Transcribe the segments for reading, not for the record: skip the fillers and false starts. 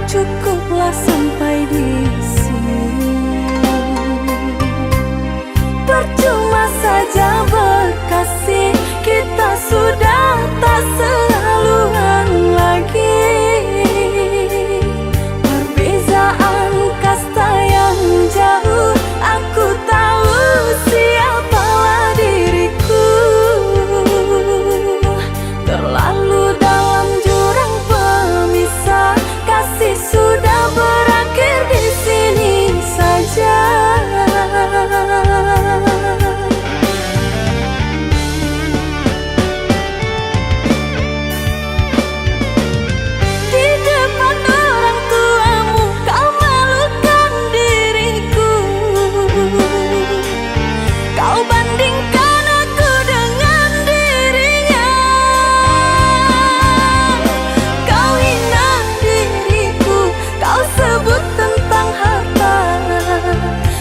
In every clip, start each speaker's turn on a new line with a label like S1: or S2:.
S1: Cukuplah sampai di sini. Percuma saja berkasih, kita sudah tak sehaluan lagi. Perbezaan kasta yang jauh, aku tahu siapalah diriku. Terlalu dalam jurang pemisah, kasih sudah berakhir di sini saja. Di depan orang tuamu kau malukan diriku. Kau bandingkan aku dengan dirinya. Kau hina diriku, kau sebut tentang harta.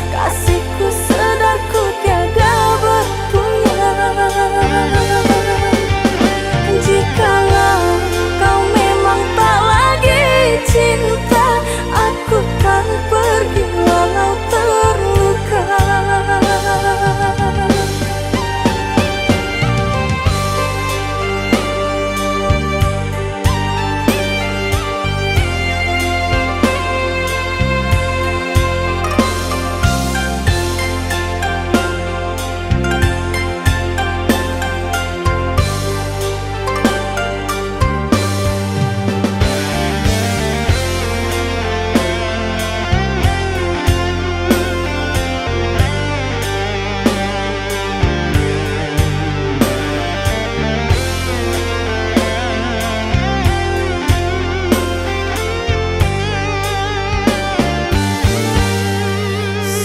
S1: Kasihku sedarku tiada berpunya. Jikalau kau memang tak lagi cinta, aku kan pergi walau terluka.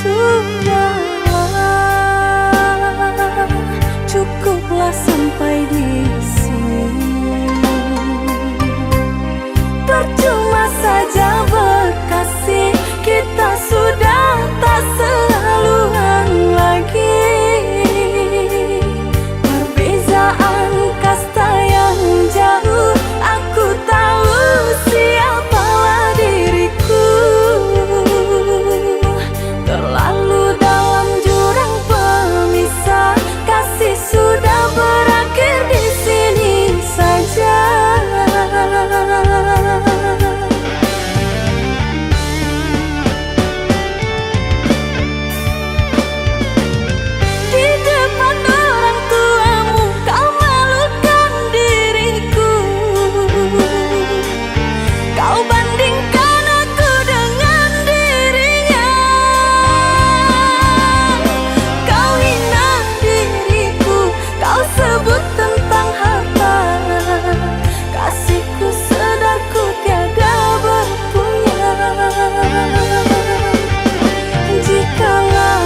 S1: Sudahlah, cukuplah sampai di sini. Percuma saja berkasih, kita sudah tak sehaluan lagi. Perbezaan kasta yang jauh, aku tahu siapalah diriku. Terlalu dalam jurang pemisah, kasih sudah berakhir di sini saja. Di depan orang tuamu kau malukan diriku. Kau bandingkan aku dengan dirinya. Kau hina diriku, kau sebut tentang harta. Kasihku sedarku tiada berpunya. Jikalau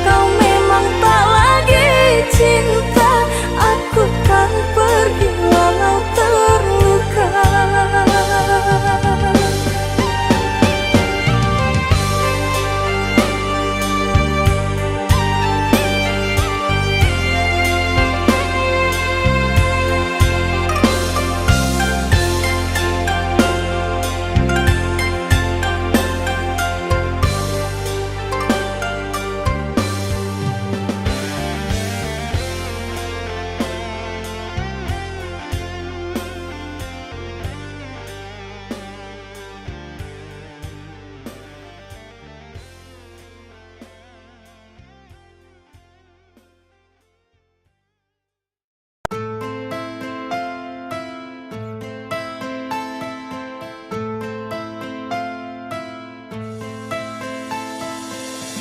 S1: kau memang tak lagi cinta, aku kan pergi walau terluka.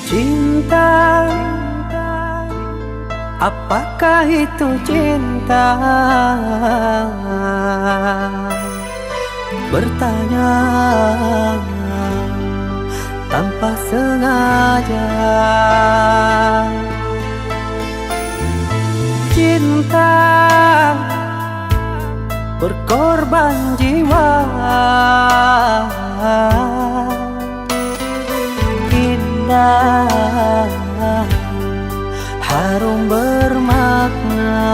S2: Cinta, apakah itu cinta? Bertanya tanpa sengaja. Cinta berkorban jiwa. Indah, harum bermakna.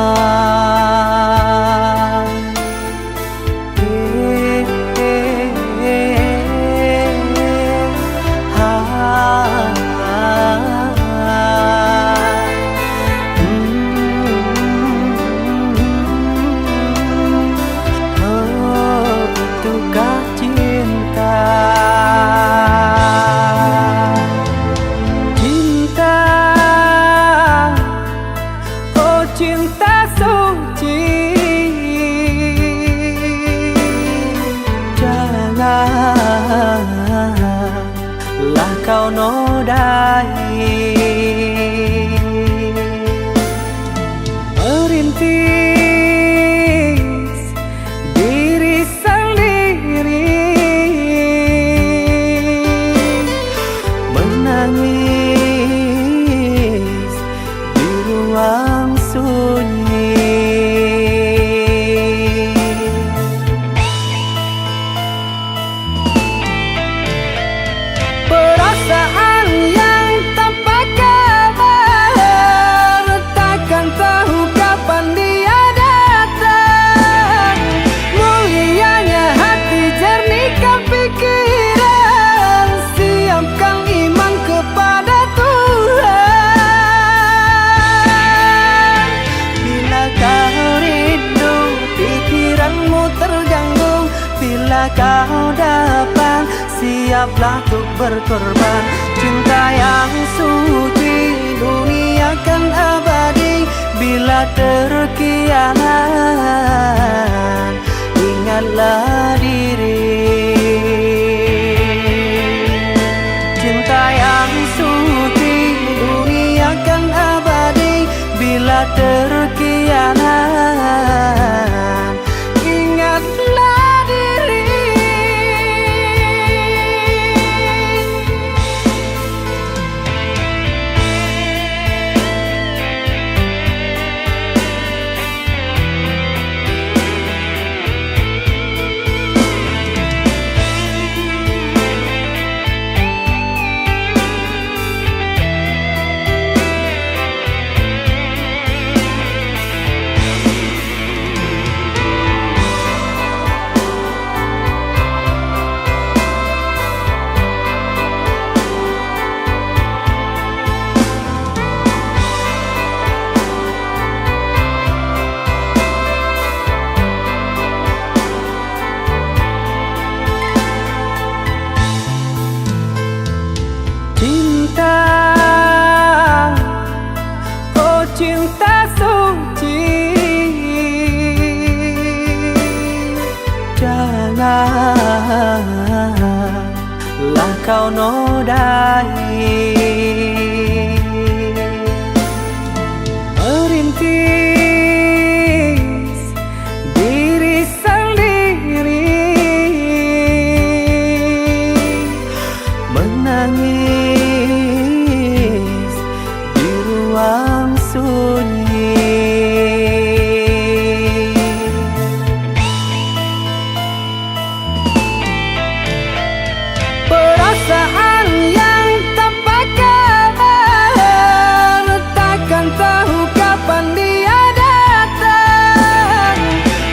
S2: kau nodai, merintis diri sendiri, menangis di ruang sunyi. Perasaan yang tanpa kabar, takkan tahu kapan dia datang. Mulianya hati, jernihkan pikiran, siapkan iman kepada Tuhan. Bila kau rindu, pikiranmu terganggu, bila kau datang, siaplah untuk berkorban. Cinta yang suci, dunia kan abadi. Bila terkianat, ingatlah diri. Cinta yang suci, dunia kan abadi. Bila terkianat, ingatlah diri. Cinta, oh cinta suci, janganlah kau nodai, merintis diri sendiri, menangis di ruang sunyi. Perasaan yang tanpa kabar, takkan tahu kapan dia datang.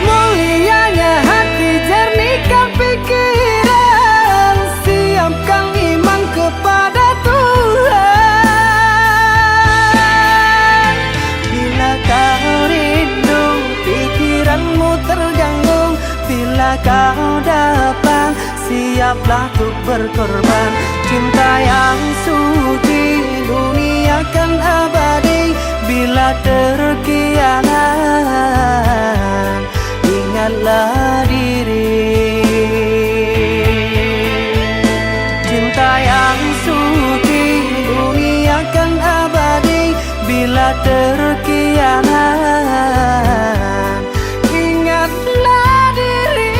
S2: Mulianya hati, jernihkan pikiran, siapkan iman kepada Tuhan. Bila kau rindu, pikiranmu terganggu, bila kau datang, siaplah untuk berkorban. Cinta yang suci, dunia kan abadi. Bila terkianat, ingatlah diri. Cinta yang suci, dunia kan abadi. Bila terkianat, ingatlah diri.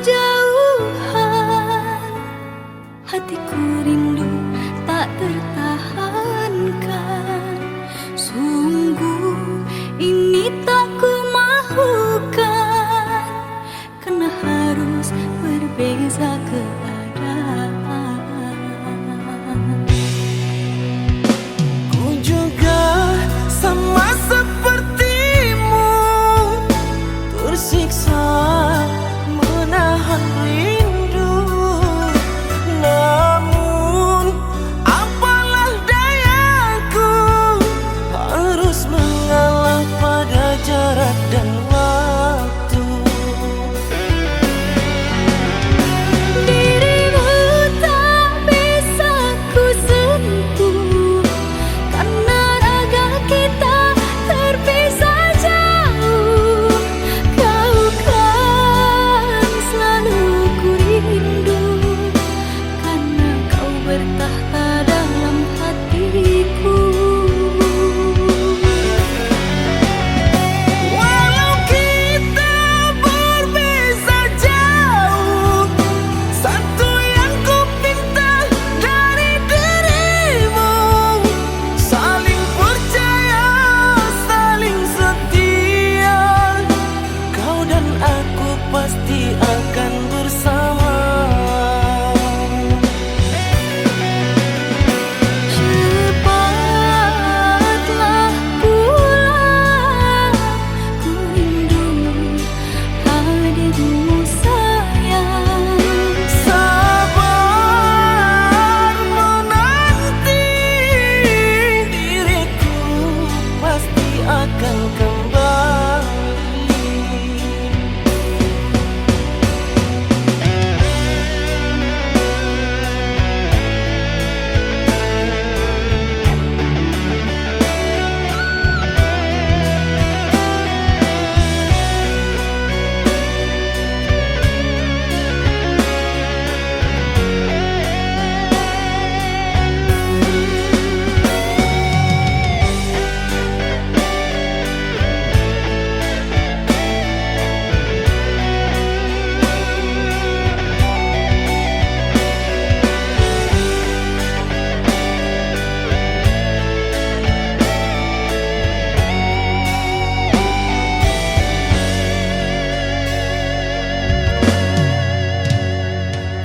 S1: berjauhan, hatiku rindu tak tertahankan. Sungguh ini tak kumahukan, karena harus berbeza keadaan.
S2: Ku juga sama sepertimu, tersiksa menahan rindu. Namun apalah dayaku, harus mengalah pada jarak dan waktu.
S1: Dirimu tak bisa ku sentuh, karena raga kita terpisah jauh. Kau kan selalu ku rindu, karena kau bertahta dalam hatiku.
S2: Walau kita berbeza jauh, satu yang ku pinta dari dirimu, saling percaya, saling setia. Kau dan aku pasti akan bersama.
S1: Cepatlah pulang, ku rindu hadirmu sayang.
S2: Sabar menanti, diriku pasti akan kembali.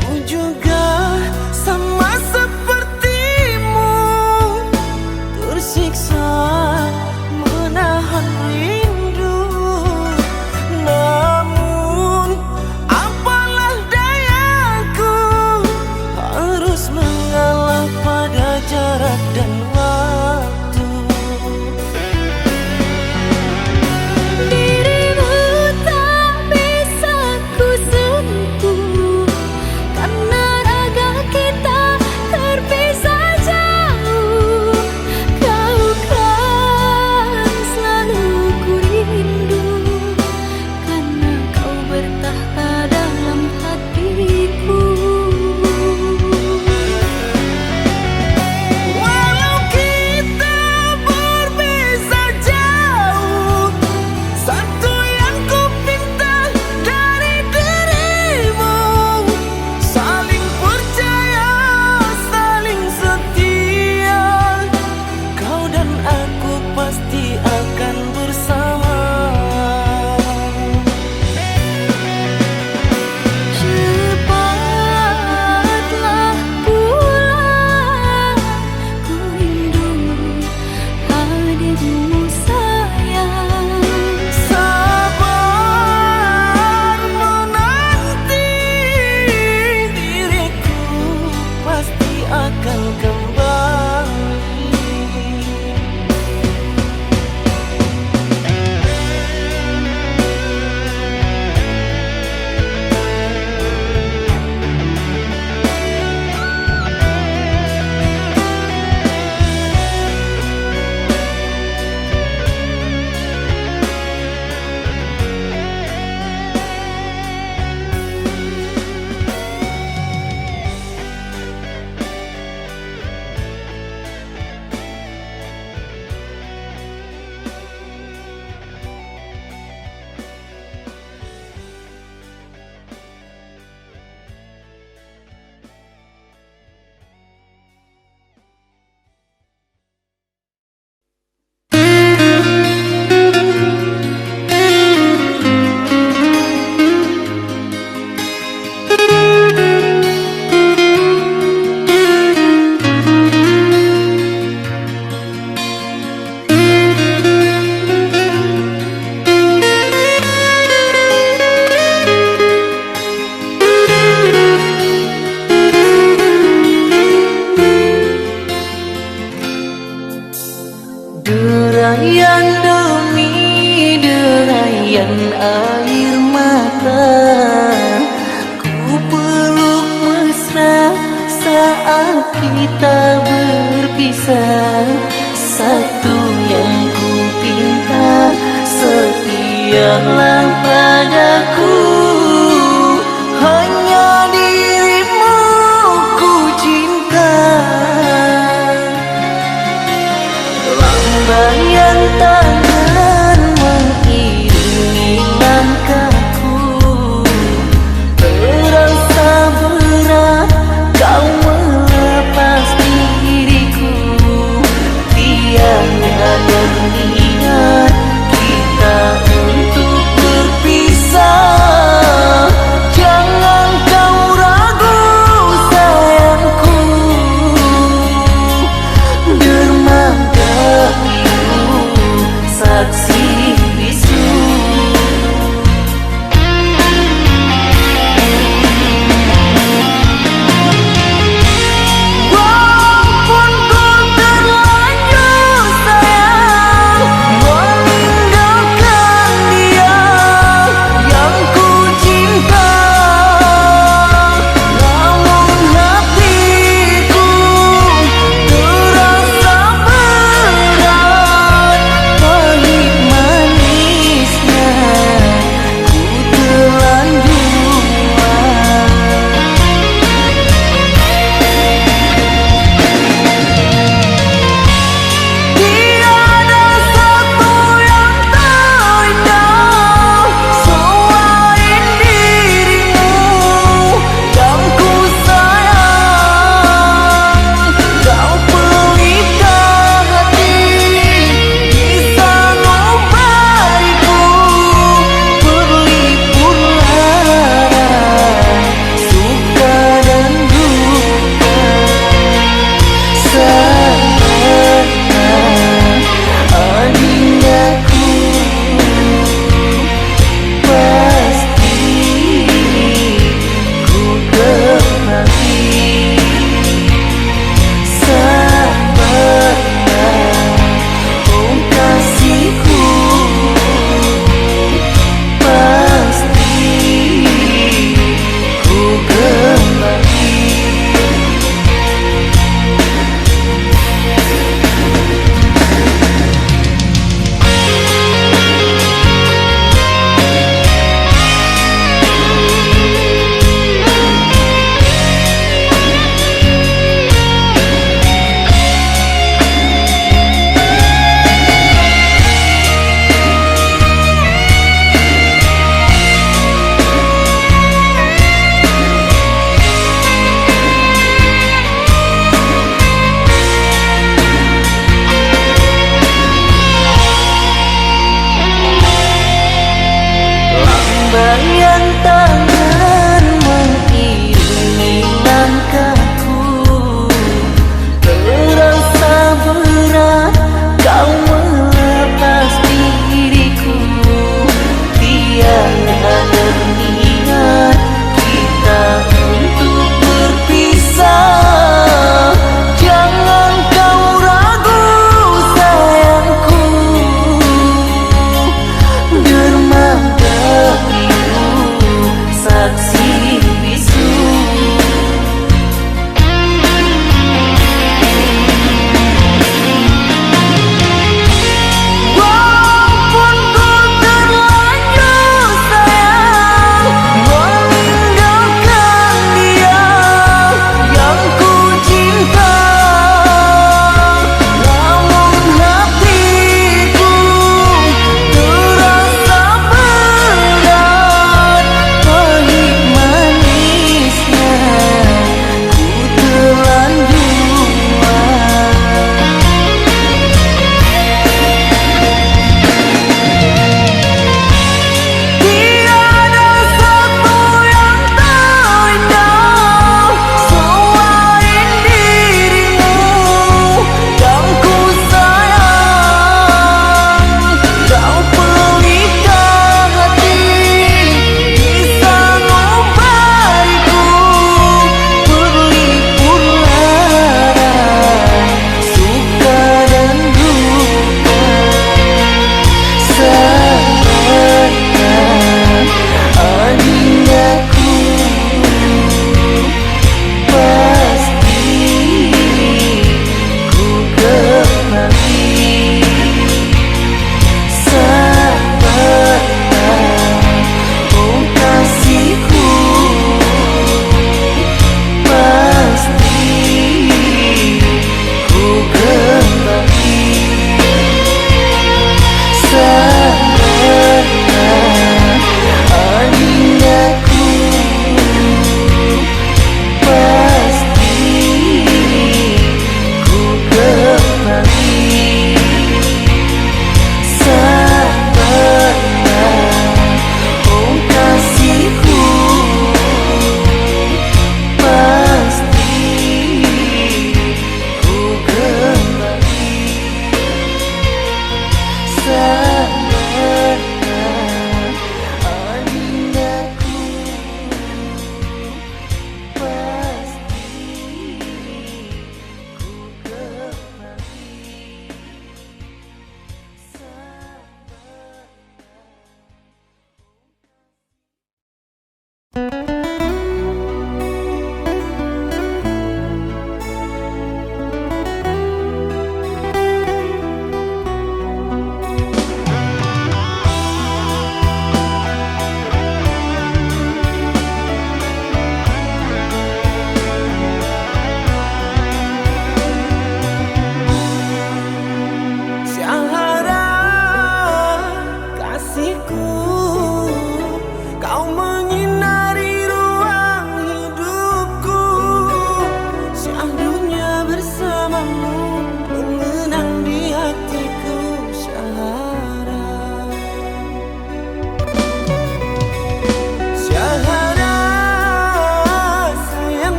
S2: Ku juga sama sepertimu, tersiksa menahan rindu. Namun apalah dayaku, harus mengalah pada jarak dan waktu.
S1: Dirimu tak bisa ku sentuh, karena raga kita terpisah jauh. Kau kan
S2: Derayan demi derayan air mata, ku peluk mesra saat kita berpisah. Satu yang ku pinta, setialah padaku. Hanya dirimu ku cinta. Lambaian tangan mengiringi langkahku, terasa berat kau melepas diriku. Tiada berniat kita untuk berpisah. Jangan kau ragu sayangku, dermaga biru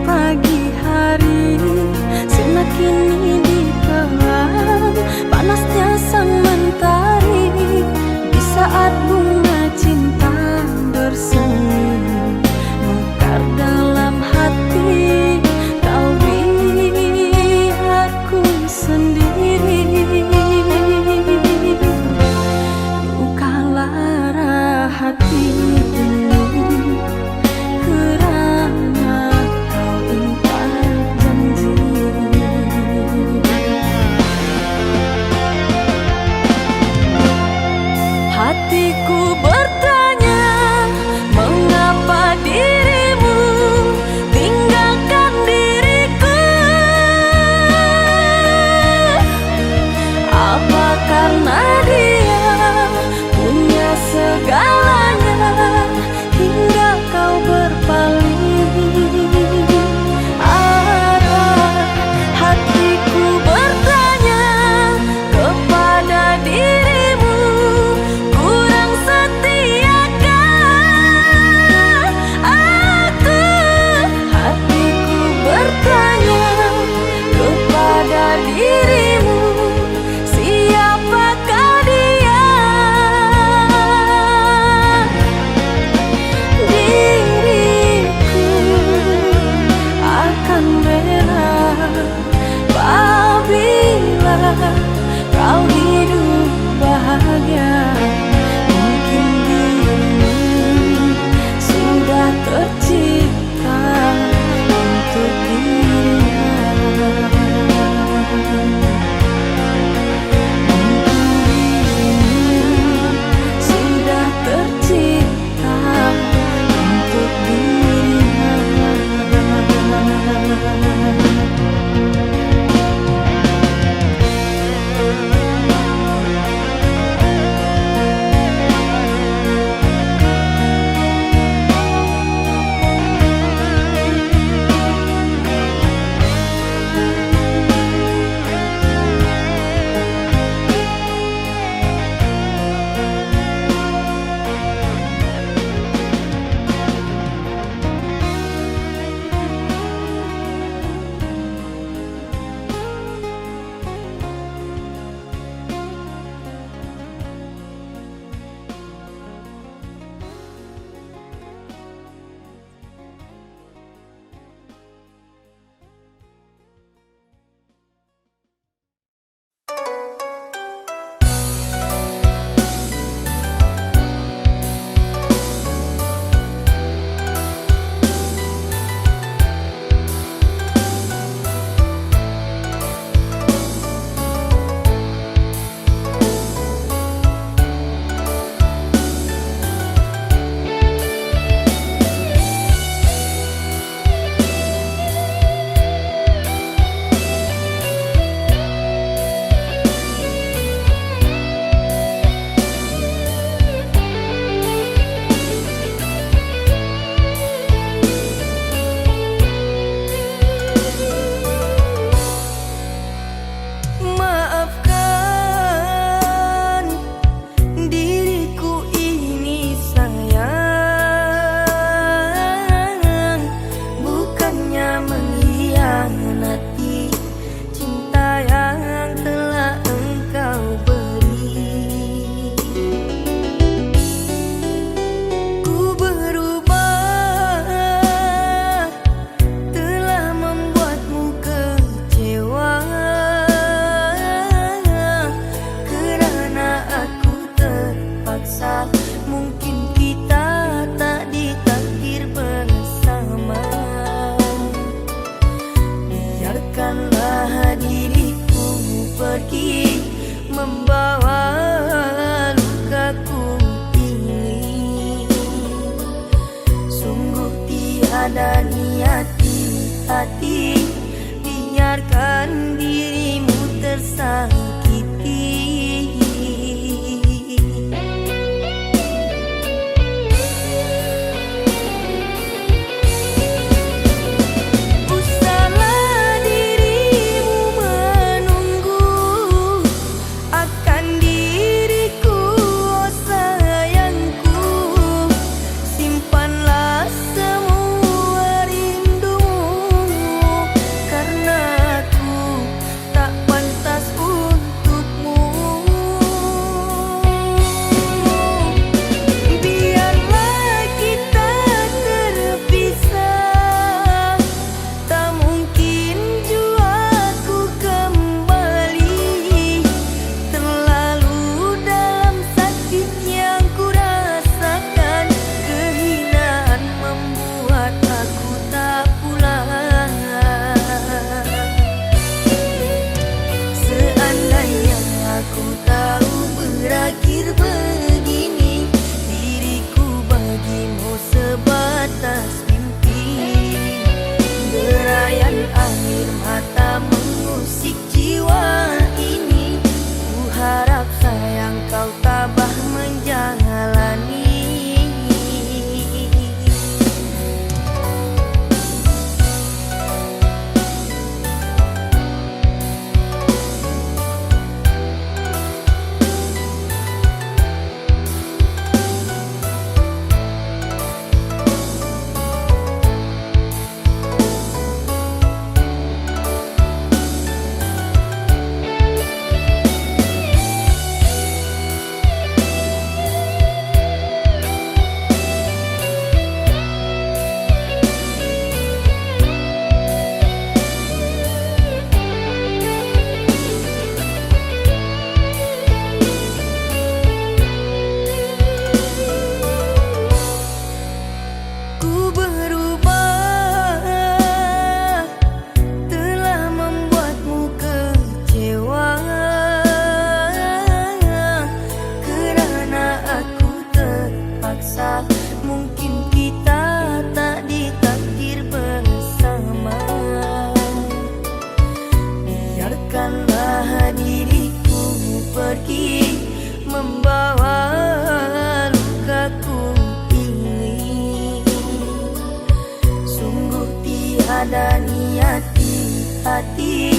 S1: pagi hari, sinar kini ditelan panasnya sang mentari. Di saat bunga cinta bersemi mekar dalam hati, kau biarku sendiri. Duka lara hati ini kerana kau ingkar janji. Hatiku bertanya, mengapa dirimu tinggalkan diriku? Apa karena dia punya segalanya hingga kau berpaling arah? Hatiku bertanya kepada dirimu, kurang setiakah aku? Hatiku bertanya kepada dirimu, siapakah dia? Diriku akan rela apabila kau hidup bahagia. Mungkin dirimu sudah tercipta untuk dirinya. Sudah tercipta untuk dirinya. Maafkan diriku ini sayang, bukannya mengkhianati cinta yang telah engkau beri. Ku berubah telah membuatmu kecewa, kerana aku terpaksa. Mungkin kita tak ditakdir bersama. Biarkanlah diriku pergi membawa lukaku ini. Sungguh tiada niat di hati, biarkan dirimu tersakiti. Usahlah dirimu menunggu, akan niati hati,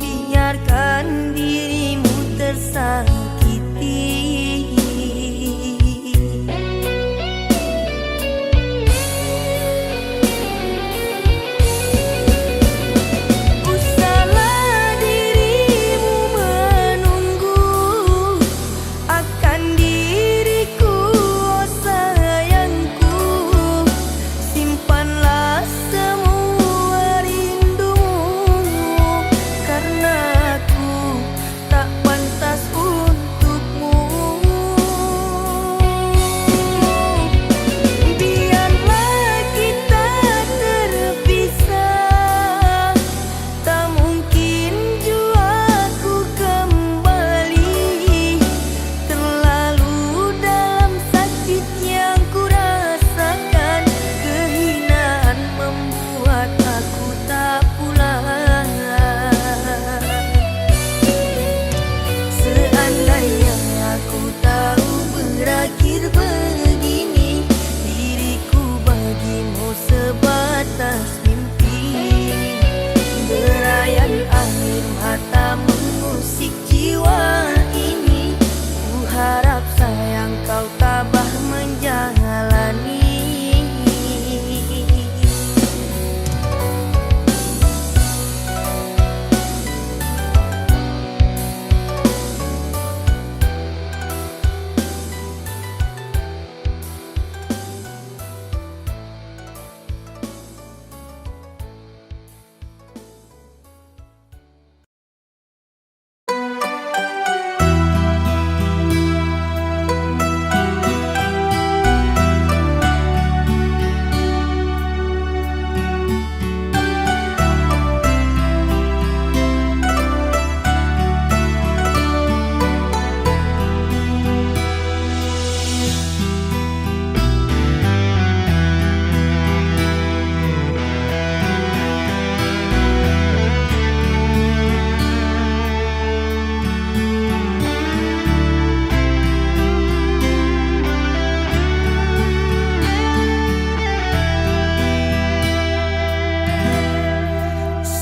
S1: biarkan dirimu tersakiti. Usahlah dirimu menunggu akan diriku, oh sayangku. Simpanlah semua rindumu, karena aku tak pantas untukmu. Biarlah kita terpisah, tak mungkin jua ku kembali. Terlalu dalam sakit yang ku rasakan, kehinaan membuat aku tak pulang. Seandainya aku tahu berakhir begini, diriku bagimu sebatas mimpi. Derayan air mata mengusik jiwa ini, ku harap sayang kau tabah menjalani.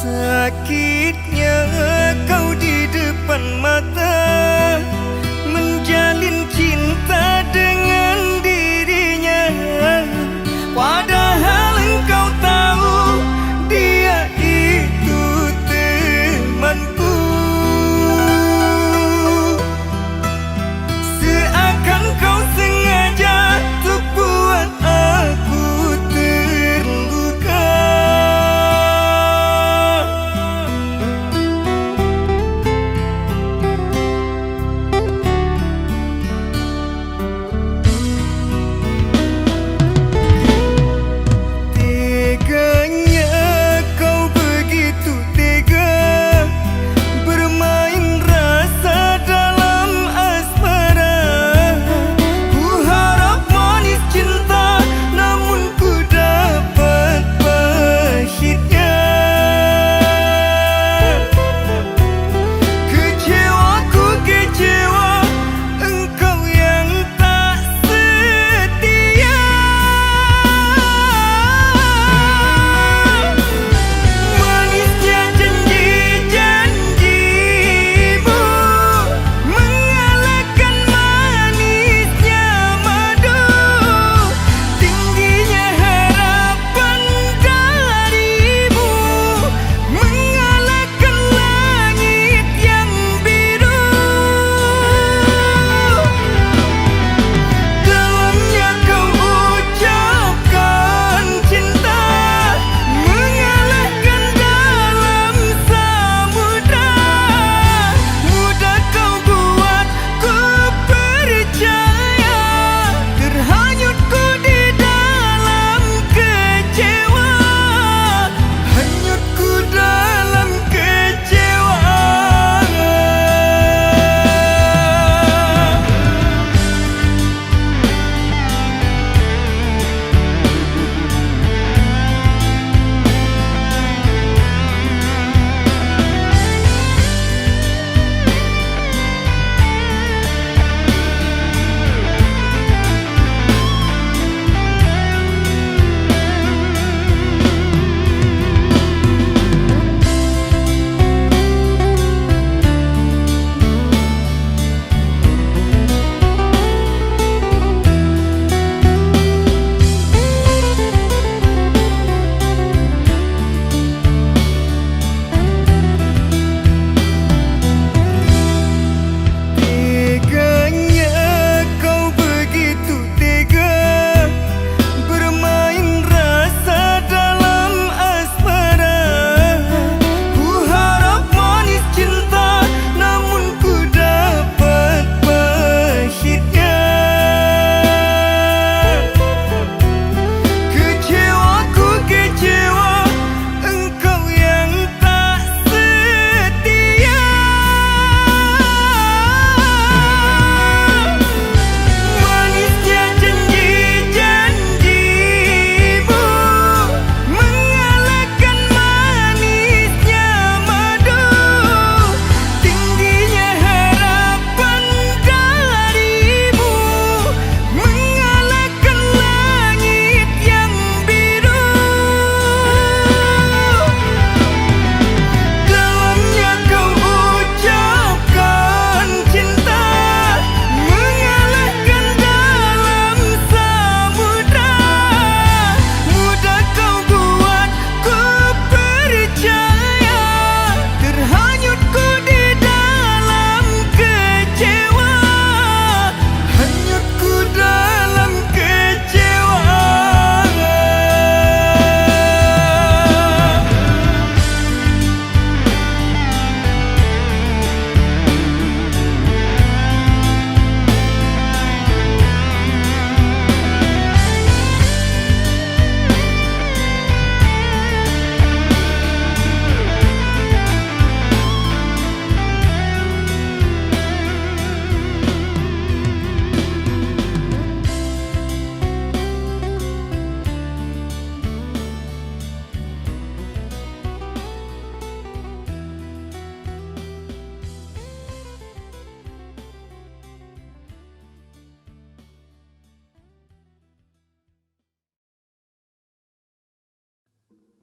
S1: Sakitnya kau di depan mata, menjalin cinta dengan dirinya, padahal engkau tahu dia itu temanku. Seakan kau sengaja untuk buat aku terluka.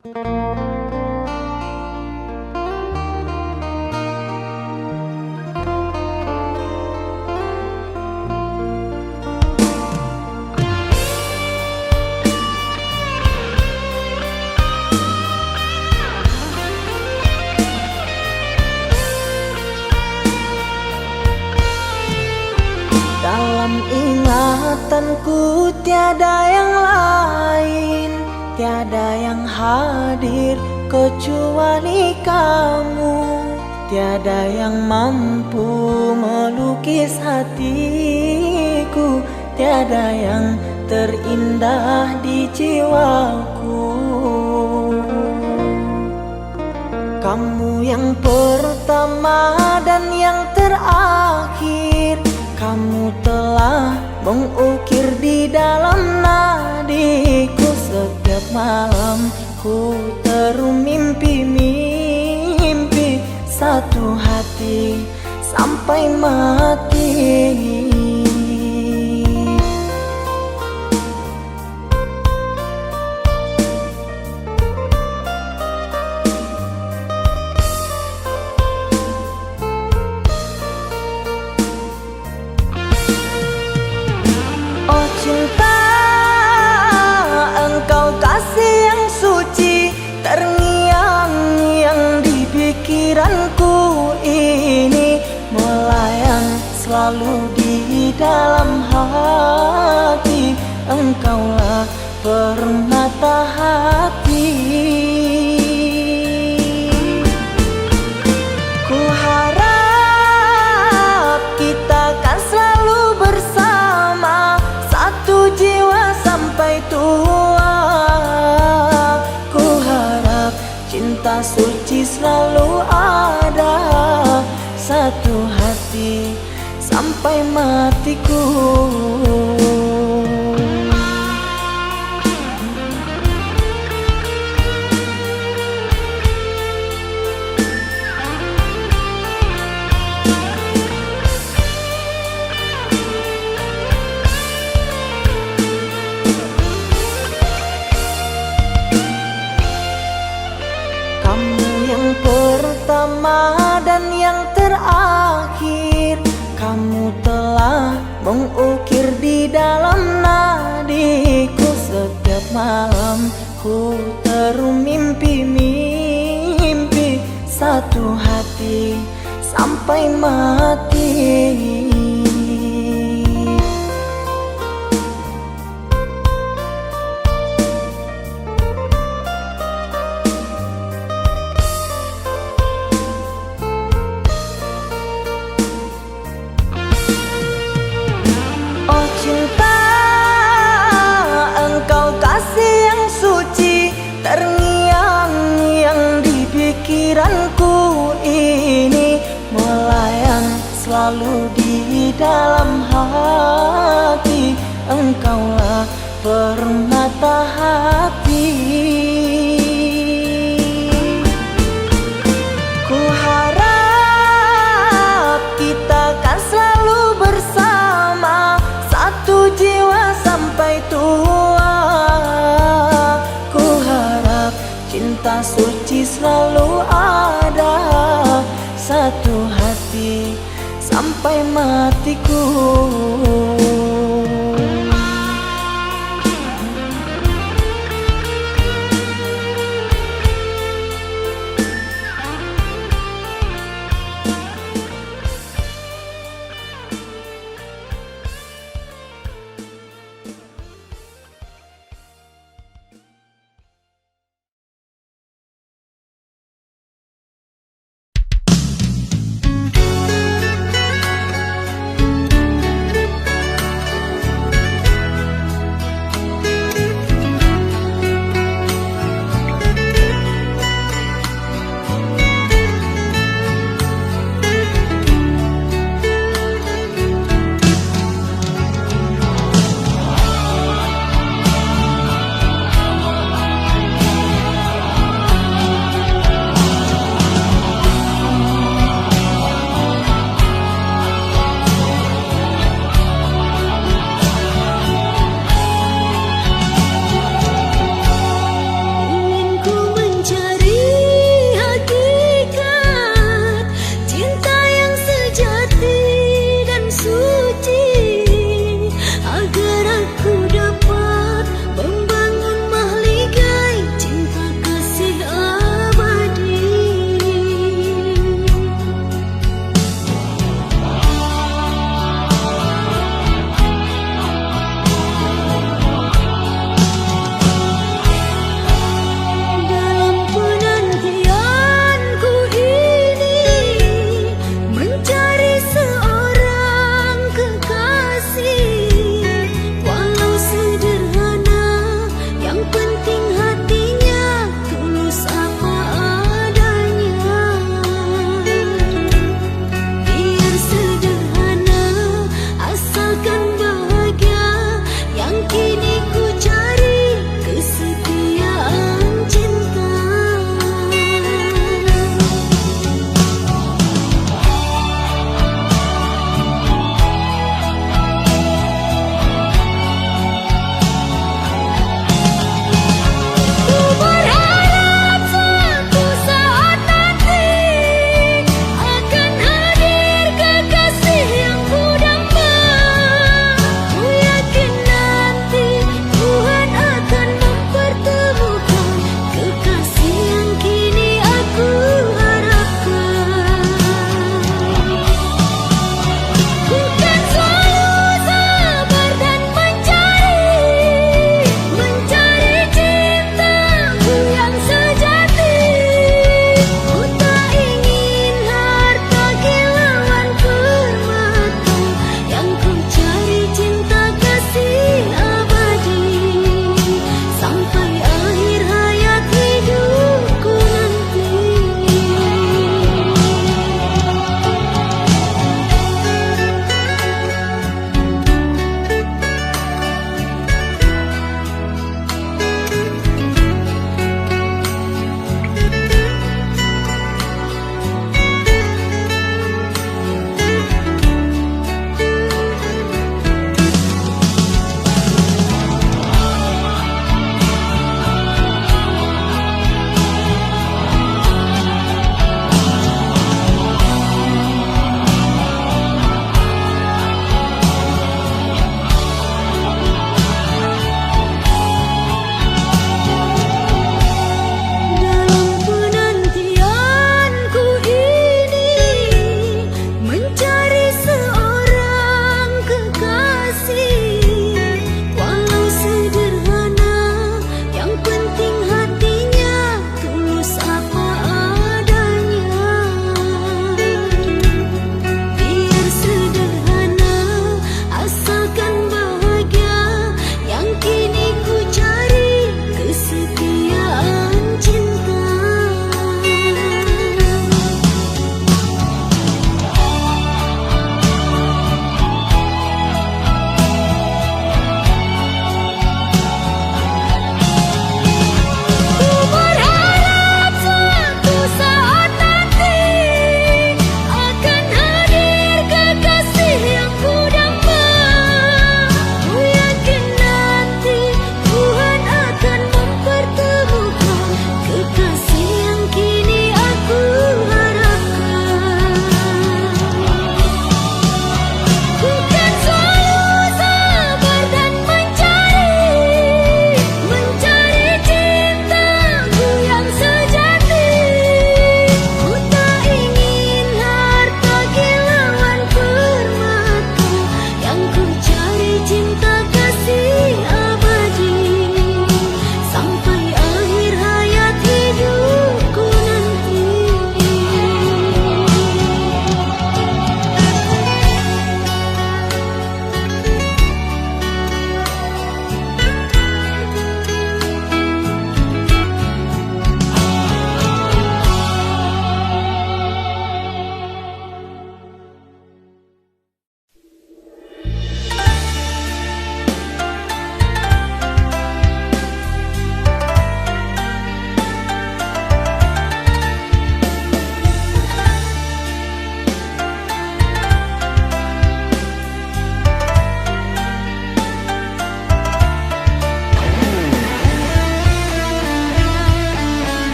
S2: Dalam ingatanku tiada yang lain, tiada yang hadir kecuali kamu. Tiada yang mampu melukis hatiku, tiada yang terindah di jiwaku. Kamu yang pertama dan yang terakhir, kamu telah mengukir di dalam nadiku. Setiap malam ku terum mimpi-mimpi satu hati sampai mati. Oh cinta, engkau kasih yang suci, terngiang-ngiang di pikiranku ini, melayang selalu di dalam hati. Engkaulah permata hati. Ku harap kita kan selalu bersama, satu jiwa sampai tua. Ku harap cinta suci selalu ada, satu hati sampai matiku. Pertama dan yang terakhir, kamu telah mengukir di dalam nadiku. Setiap malam ku terum mimpi-mimpi satu hati sampai mati. Oh cinta, engkau kasih yang suci, terngiang-ngiang di pikiranku ini, melayang selalu di dalam hati. Engkaulah permata hati. Ku harap kita kan selalu bersama, satu jiwa sampai tua. Ku harap cinta suci selalu ada, satu hati sampai matiku.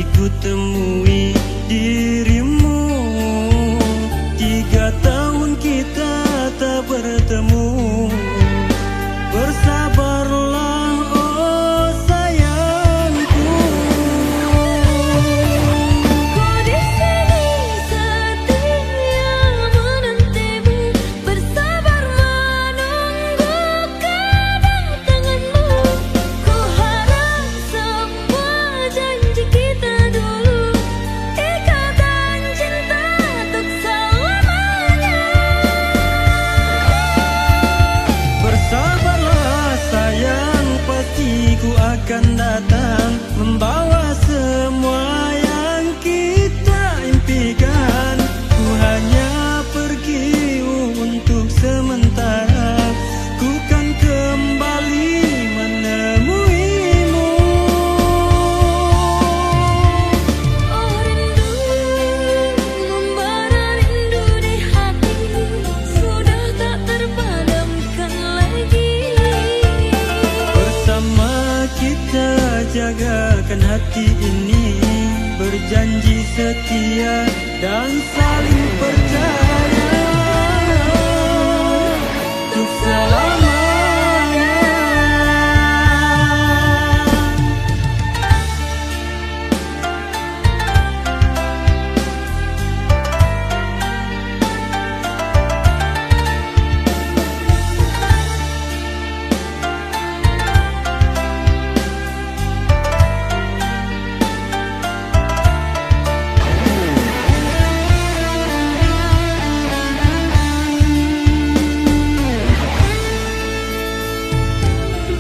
S1: pasti ku temui dirimu. 3 tahun kita tak bertemu. Bersabarlah oh sayangku.
S2: Ku di sini setia menantimu, bersabar menunggu kedatanganmu. Ku harap semua janji kita dulu, ikatan cinta untuk selamanya.
S1: Bersabarlah sayang, pasti ku akan datang, membawa semua yang kita impikan. Ku hanya pergi untuk sementara, ku kan kembali menemuimu.
S2: Oh rindu, membara rindu di hati, sudah tak terpadamkan lagi.
S1: Bersama kita jagakan hati ini, berjanji setia dan saling percaya untuk selamanya.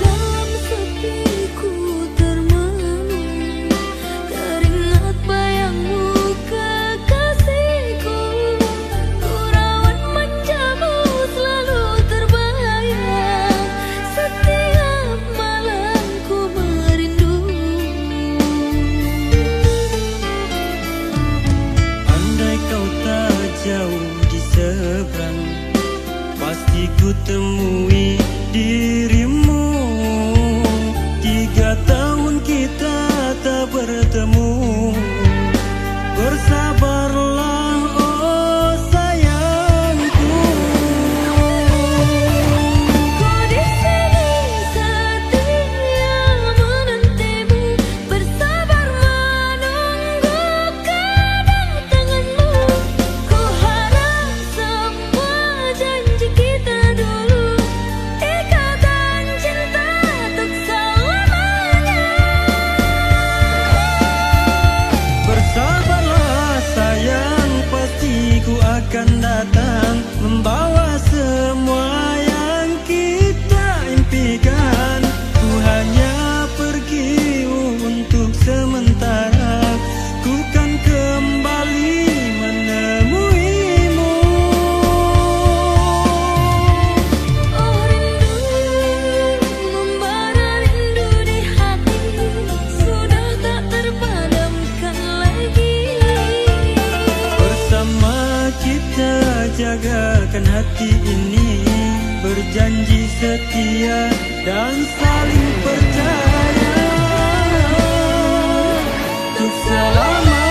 S2: Dalam sepiku termenung, teringat bayangmu kekasihku. Ku rawat manjamu selalu terbayang, setiap malam ku merindu.
S1: Andai kau tak jauh di seberang, pasti ku temui dirimu. 3 tahun kita tak bertemu. Bersabarlah oh sayangku.
S2: Ku di sini setia menantimu, bersabar menunggu kedatanganmu. Ku harap semua janji kita dulu, ikatan cinta untuk selamanya.
S1: Bersabarlah sayang, pasti ku akan datang, membawa semua yang kita impikan. Ku hanya pergi untuk sementara, ku kan kembali menemuimu.
S2: Oh rindu, membara rindu di hati, sudah tak terpadamkan lagi.
S1: Bersama kita jagakan hati ini, berjanji setia dan saling percaya untuk selamanya.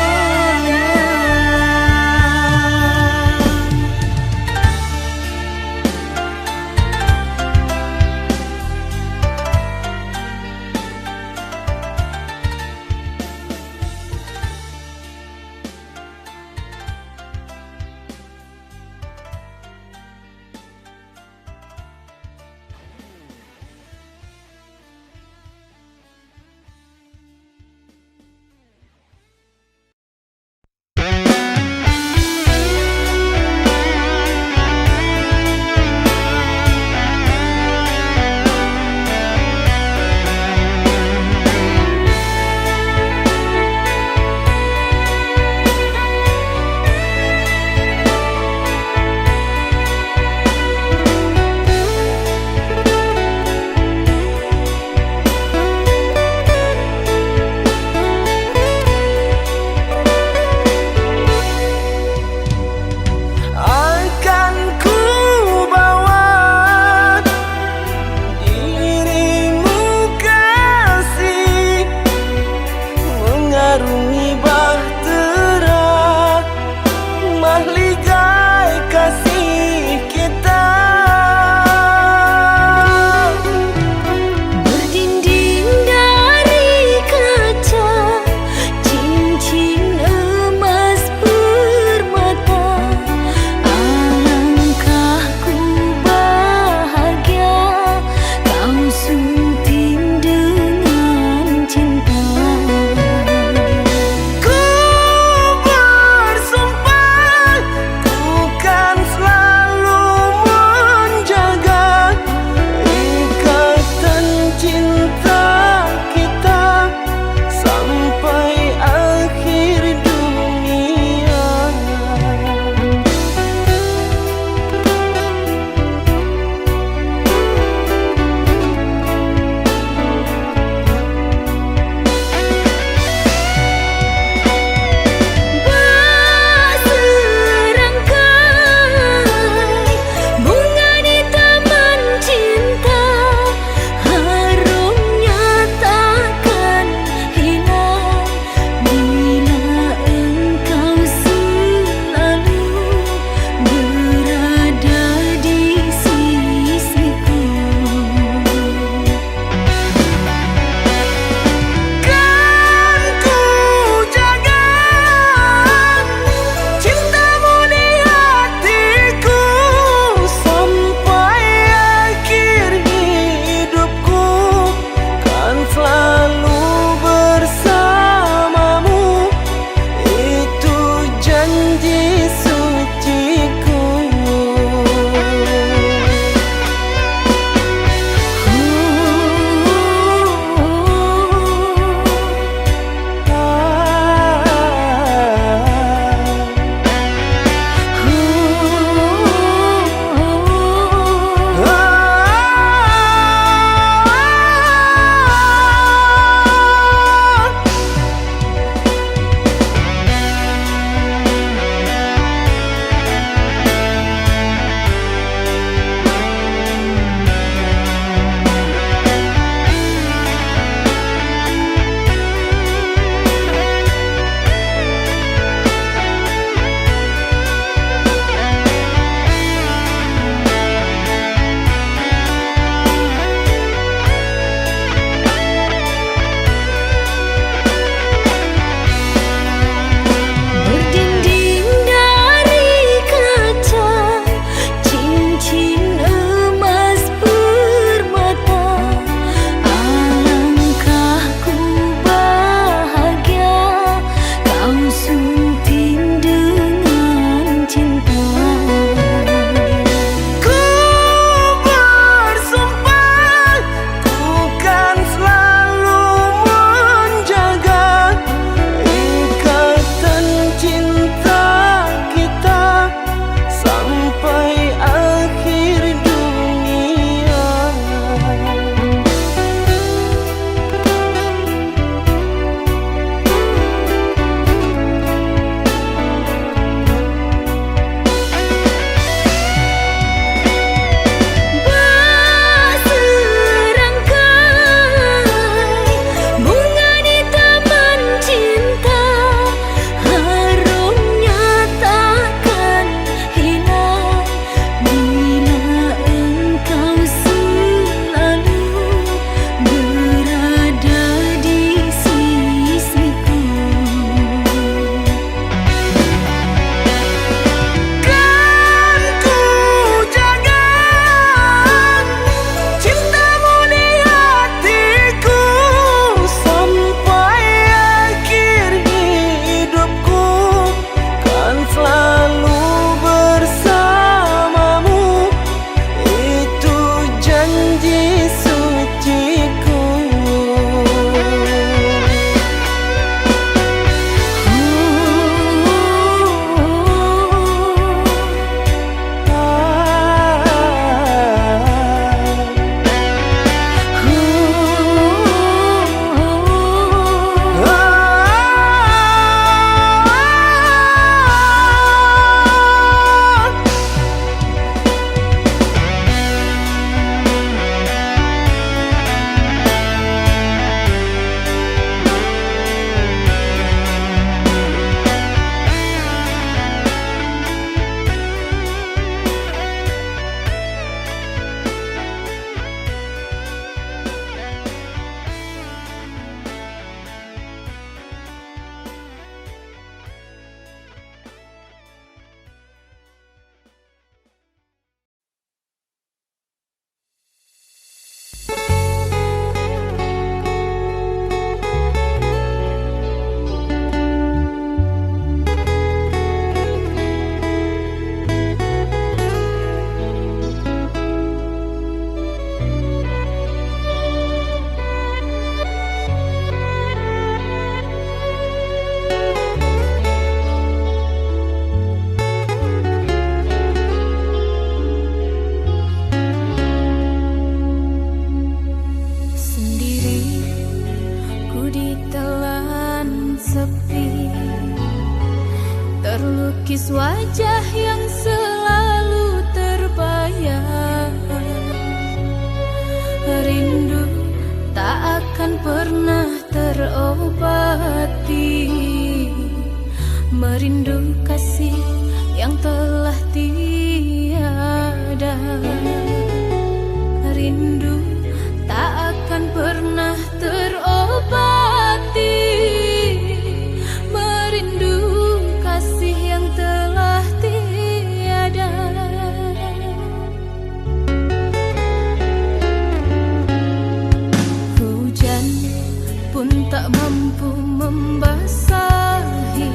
S2: melukis wajah yang selalu terbayang. Rindu tak akan pernah terobati, merindu kasih yang telah tiada. Rindu tak akan pernah terobati, merindu kasih yang telah tiada. Hujan pun tak mampu membasahi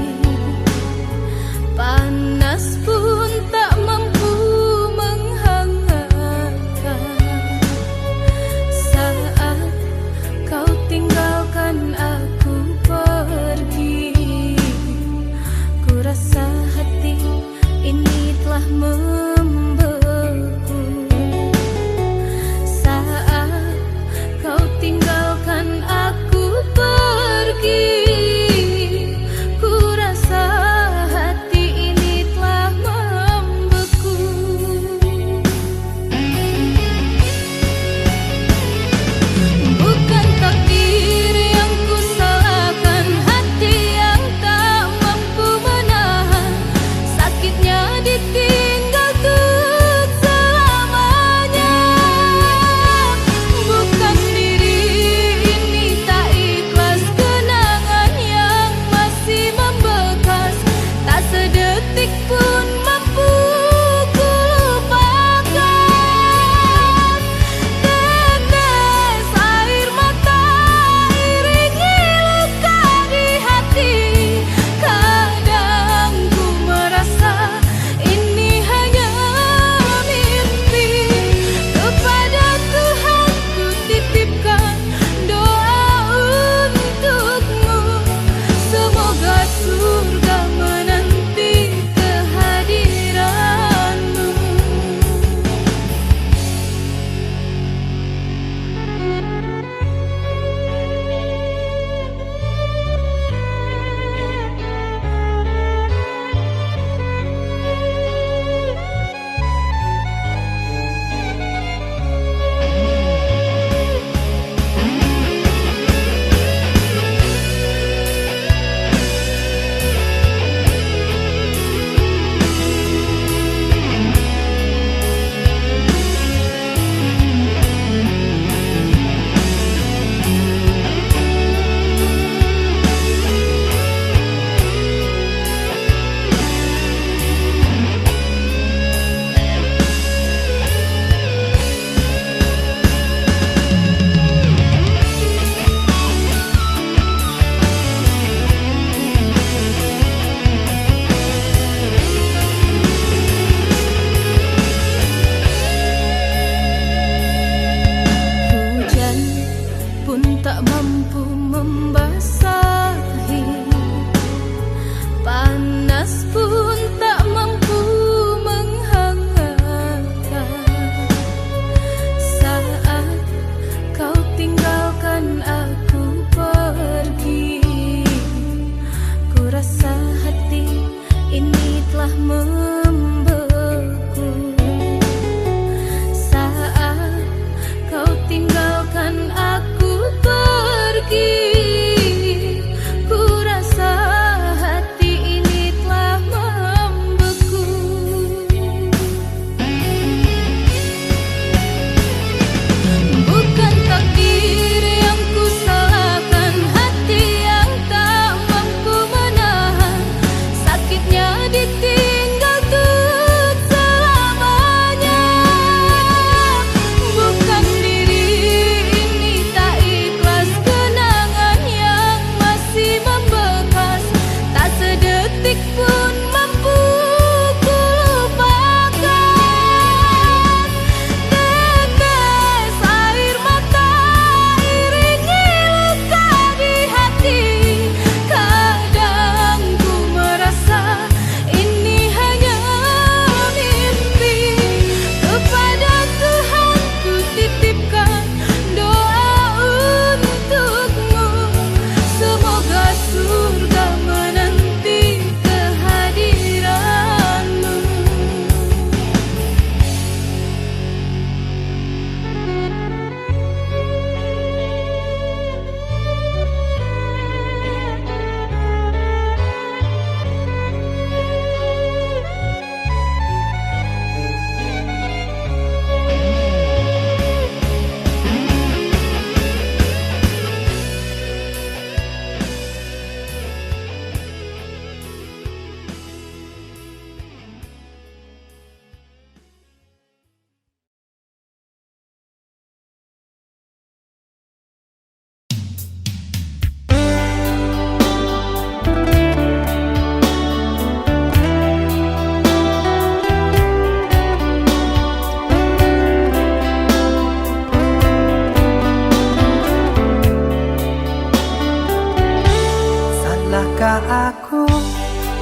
S3: aku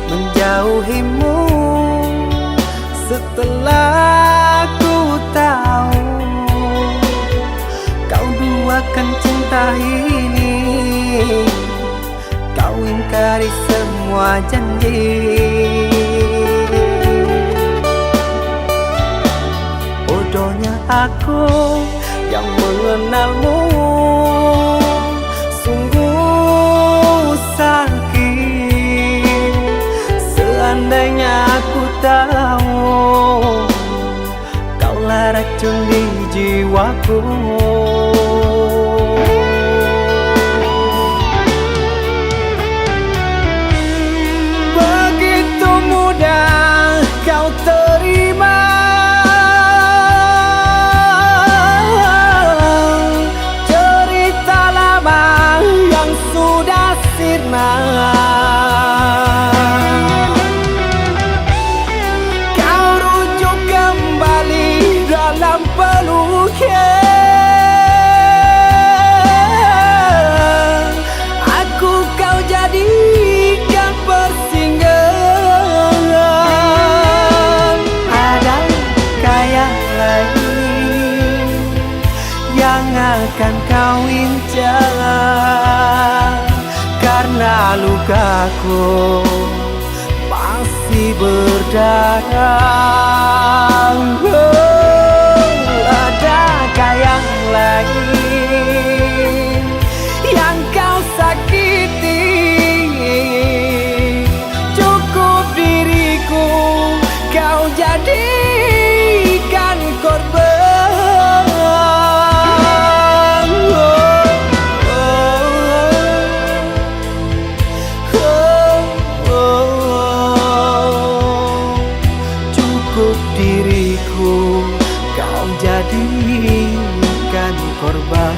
S3: menjauhimu setelah ku tahu kau duakan cinta ini. Kau ingkari semua janji. Bodohnya aku yang mengenalmu, sungguh sakit. Seandainya aku tahu kaulah racun di jiwaku. Begitu mudah kau terima cerita lama yang sudah sirna. Kau rujuk kembali dalam peluknya. Aku kau jadikan persinggahan. Adakah yang lain yang akan kau incar? Karena lukaku masih berdarah. Adakah yang lain yang kau sakiti? Cukup diriku kau jadikan korban. Cukup diriku kau jadikan korban.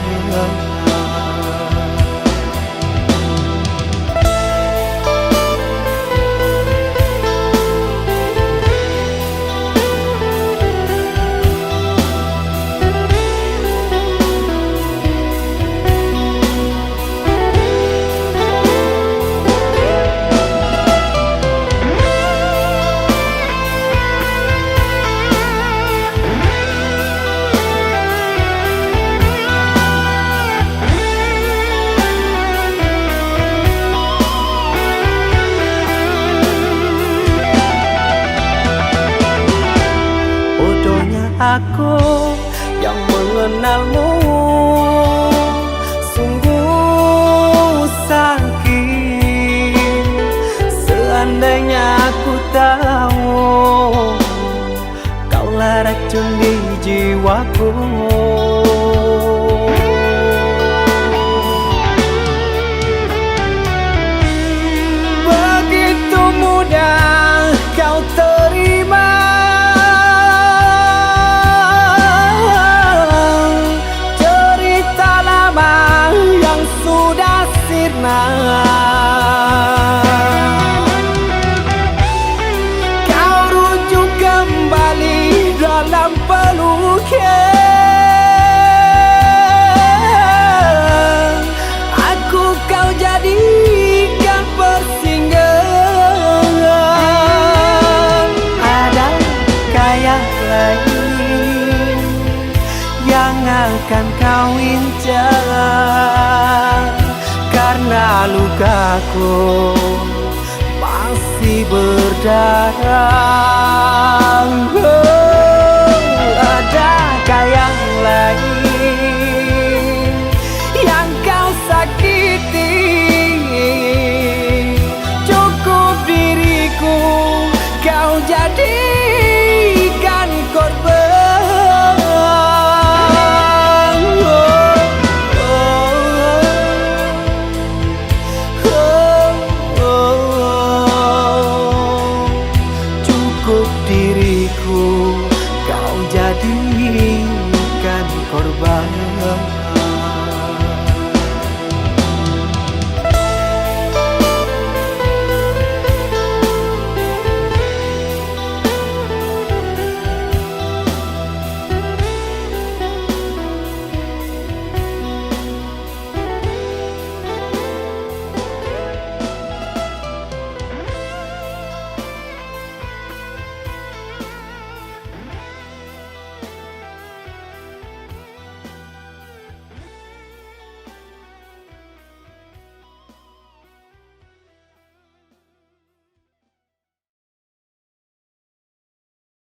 S3: Aku yang mengenalmu, sungguh sakit. Seandainya aku tahu kaulah racun di jiwaku. Begitu mudah kau terima sudah sirna. Kau rujuk kembali dalam peluknya. Aku kau jadikan persinggahan. Adakah yang lain yang akan kau incar? Karena lukaku masih berdarah.